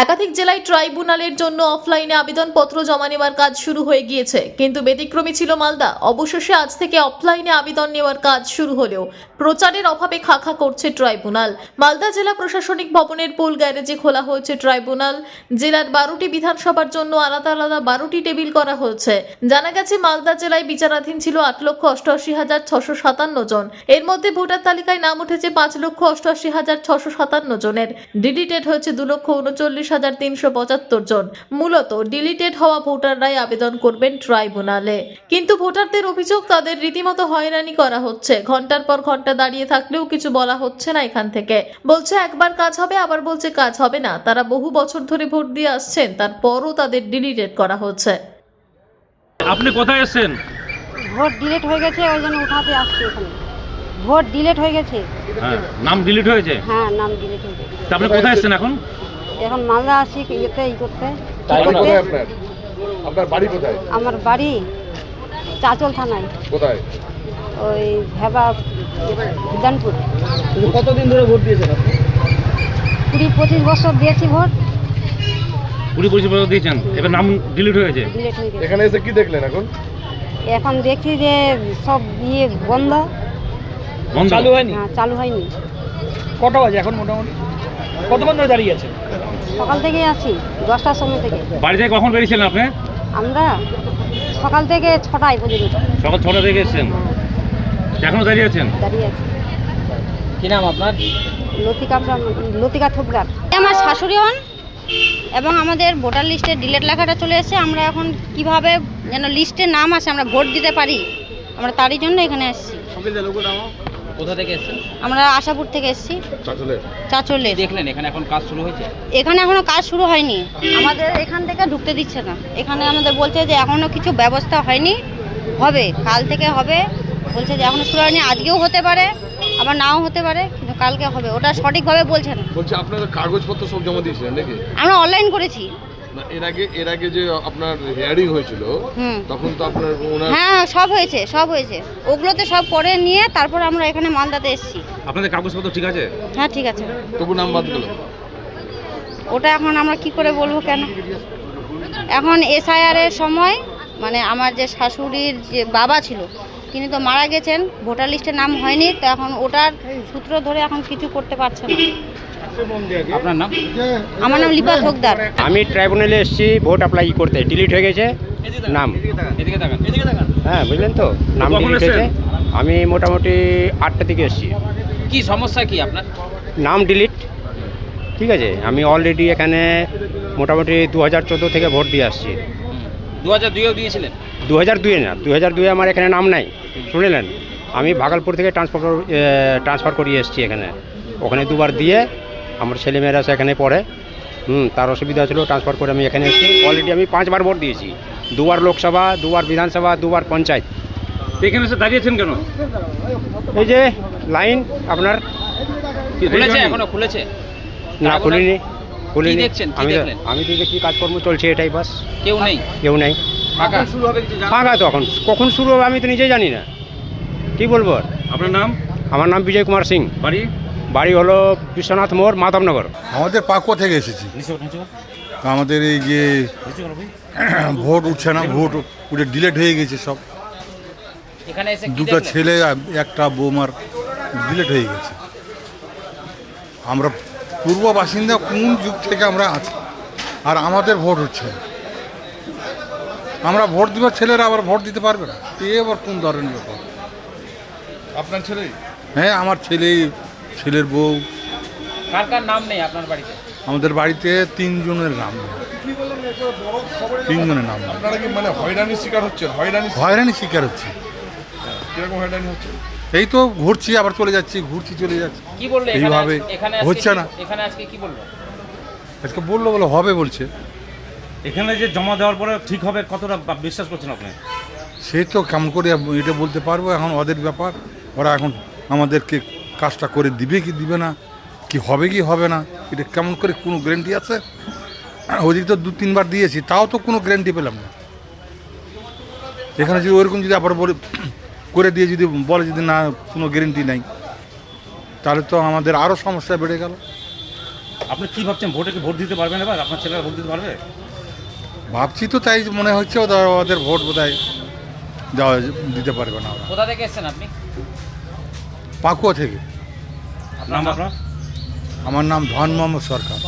একাধিক জেলায় ট্রাইব্যুনালের জন্য অফলাইনে আবেদনপত্র জমা নেওয়ার কাজ শুরু হয়ে গিয়েছে, কিন্তু ব্যতিক্রমী ছিল মালদা। অবশেষে আজ থেকে অফলাইনে আবেদন নেওয়ার কাজ শুরু হলেও প্রচারের অভাবে খাখা করছে ট্রাইব্যুনাল। মালদা জেলা প্রশাসনিক ভবনের পোল গ্যারেজে খোলা হয়েছে ট্রাইব্যুনাল। জেলার 12টি বিধানসভার জন্য আলাদা আলাদা 12টি টেবিল করা হয়েছে। জানা গেছে মালদা জেলায় বিচারাধীন ছিল 8,88,657 জন। এর মধ্যে ভোটার তালিকায় নাম উঠেছে 5,88,657 জনের। ডিলিটেড হয়েছে 2,39,375 জন। মূলত ডিলিটেড হওয়া ভোটাররাই আবেদন করবেন ট্রাইব্যুনালে, কিন্তু ভোটারদের অভিযোগ তাদের রীতিমতো হয়রানি করা হচ্ছে। ঘন্টার পর ঘন্টা দাঁড়িয়ে থাকলেও কিছু বলা হচ্ছে না। এখান থেকে বলছে একবার কাজ হবে, আবার বলছে কাজ হবে না। তারা বহু বছর ধরে ভোট দিয়ে আসছেন, তারপরও তাদের ডিলিটেড করা হচ্ছে। আপনি কোথায় এসেছেন? ভোট ডিলিট হয়ে গেছে, ওই জন্য উঠাতে আসছি এখানে। ভোট ডিলিট হয়ে গেছে। হ্যাঁ, নাম ডিলিট হয়েছে। হ্যাঁ, নাম ডিলিট হয়ে গেছে। তা আপনি কোথায় এসেছেন এখন? এখন মালদা আসি ইয়েতে করতে। কোথায় আপনার বাড়ি কোথায়? আমার বাড়ি চাচল থানায়। কোথায়? ওই ভেবা বিধানপুর। কতদিন ধরে ভোট দিয়েছেন আপনি? 20-25 বছর দিয়েছি ভোট। 20-25 বছর দিয়েছেন, এবার নাম ডিলিট হয়েছে। ডিলিট হয়ে গেছে। এখানে এসে কি দেখলেন এখন? এখন দেখছি যে সব বন্ধ। বন্ধ? চালু হয়নি? হ্যাঁ, চালু হয়নি। কটা বাজে এখন মোটামুটি? কতক্ষণ ধরে দাঁড়িয়ে আছেন? সকাল থেকেই আছি, 10টার সময় থেকে। বাড়ি থেকে কখন বেরিয়েছিলেন আপনি? আমরা সকাল থেকে 6টায় পর্যন্ত সকাল 6টা থেকে এসেছেন, এখনো দাঁড়িয়ে আছেন? দাঁড়িয়ে আছি। কি নাম আপনার? লতিকা থুবরার। আমার শাশুড়ি হন এবং আমাদের ভোটার লিস্টে ডিলেট লেখাটা চলে এসেছে। আমরা এখন কিভাবে যেন লিস্টে নাম আসে আমরা ভোট দিতে পারি, আমরা তারই জন্য এখানে এসেছি। কোথা থেকে এসেছেন? আমরা আশাপুর থেকে এসেছি, চাচলে। দেখলেন এখানে এখন কাজ শুরু হয়েছে? এখানে এখনো কাজ শুরু হয়নি, আমাদের এখান থেকে ঢুকতে দিচ্ছে না। এখানে আমাদের বলছে যে এখনো কিছু ব্যবস্থা হয়নি, হবে কাল থেকে হবে। বলছে যে এখনো শুরু হয়নি, আজকেও হতে পারে আবার নাও হতে পারে, কিন্তু কালকে হবে, ওটা সঠিকভাবে বলছে না। বলছে আপনারা কাগজপত্র সব জমা দিয়েছিলেন নাকি? আমরা অনলাইন করেছি। না, এর আগে যে আপনার হিয়ারিং হয়েছিল তখন তো আপনার হ্যাঁ, সব হয়েছে ওগুলোতে সব করে নিয়ে তারপর আমরা এখানে মালদাতে এসেছি। আপনাদের কাগজপত্র ঠিক আছে? হ্যাঁ, ঠিক আছে। তবু নাম বাদ গেল। ওটা এখন আমরা কি করে বলবো কেন? এখন এসআইআর এর সময় মানে আমার যে শাশুড়ির যে বাবা ছিল তিনি তো মারা গেছেন, ভোটার লিস্টে নাম হয়নি, তো এখন ওটার সূত্র ধরে এখন কিছু করতে পারছে না। আপনার নাম? আমার নাম লিপা থোকদার। আমি ট্রাইব্যুনালে এসেছি ভোট অ্যাপ্লাই করতে, ডিলিট হয়ে গেছে নাম। এদিকে তাকান। হ্যাঁ, বুঝলেন তো, নাম কখন ডিলিট হয়েছে। এসেছেন? আমি মোটামুটি 8টা দিকে এসেছি। কি সমস্যা কি আপনার? নাম ডিলিট, ঠিক আছে। আমি অলরেডি এখানে মোটামুটি 2014 থেকে ভোট দিয়ে আসছি। 2002-এও দিয়েছিলেন? 2002-এ না, 2002-এ আমার এখানে নাম নাই, শুনলেন। আমি ভাগলপুর থেকে ট্রান্সফার করিয়ে এসেছি এখানে। ওখানে দুবার দিয়ে আমার ছেলেমেয়েরা সেখানে পড়ে, তার অসুবিধা ছিল, ট্রান্সফার করে আমি এখানে এসেছি। অলরেডি আমি 5বার ভোট দিয়েছি, 2বার লোকসভা, 2বার বিধানসভা, 2বার পঞ্চায়েত। এখানে এসে দাঁড়িয়েছেন কেন? এই যে লাইন আপনার খুলেছে? এখনো খুলেছে না, খুলিনি। দেখছেন? কি আমি দেখলেন? আমি তো দেখি কাজকর্ম চলছে, এটাই বাস। কেউ নেই? কেউ নেই, ফাঁকা শুরু হবে কিছু? ফাঁকা। তো এখন কখন শুরু হবে আমি তো নিজেই জানি না, কি বলবো আর। আপনার নাম? আমার নাম বিজয় কুমার সিং। বাড়ি হলো বিশ্বনাথ মোড়, মাধবনগর। আমাদের পাকুয়া থেকে এসেছি। আমাদের এই যে ভোট উঠছে না, ভোট উঠে ডিলেট হয়ে গেছে সব। এখানে এসে কি দুটো দেখলেন? ছেলে একটা বৌমার ডিলেট হয়ে গেছে। আমরা পূর্ব বাসিন্দা, কোন যুগ থেকে আমরা আছি, আর আমাদের ভোট হচ্ছে না। আমরা ভোট দেবার ছেলেরা আবার ভোট দিতে পারবে না, এ আবার কোন ধরনের ব্যাপার? আপনার ছেলে? হ্যাঁ, আমার ছেলের বউ। কার কার নাম নেই আপনার বাড়িতে? আমাদের বাড়িতে 3 জনের নাম নেই। 3 জনের নাম নেই। আপনারা কি মানে হয়রানির শিকার হচ্ছেন? হয়রানি শিকার হচ্ছে। কিরকম হয়রানি হচ্ছে? এই তো ঘুরছি, আবার চলে যাচ্ছি, ঘুরছি চলে যাচ্ছি, কি বললে এইভাবে এখানে হচ্ছে না। এখানে আজকে কি বললো? আজকে বললো হবে বলছে। এখানে যে জমা দেওয়ার পরে ঠিক হবে কতটা বিশ্বাস করছেন আপনি? সে তো কেমন করে এটা বলতে পারবো, এখন ওদের ব্যাপার। ওরা এখন আমাদেরকে কাজটা করে দিবে কি দিবে না, কি হবে কি হবে না, এটা কেমন করে কোনো গ্যারেন্টি আছে? ওদিকে তো 2-3বার দিয়েছি, তাও তো কোনো গ্যারেন্টি পেলাম না। এখানে যদি ওরকম যদি আবার বলে করে দিয়ে যদি বলে যদি না কোনো গ্যারেন্টি নাই, তাহলে তো আমাদের আরও সমস্যা বেড়ে গেল। আপনি কি ভাবছেন, ভোটে কি ভোট দিতে পারবেন এবার? আপনার ছেলেরা ভোট দিতে পারবে? ভাবছি তো তাই মনে হচ্ছে ওদের ভোট বোধহয় দেওয়া দিতে পারবে না ওরা। কোথা থেকে এসেছেন আপনি? পাকুয়া থেকে। নাম আপনার? আমার নাম ধন মোহাম্মদ সরকার।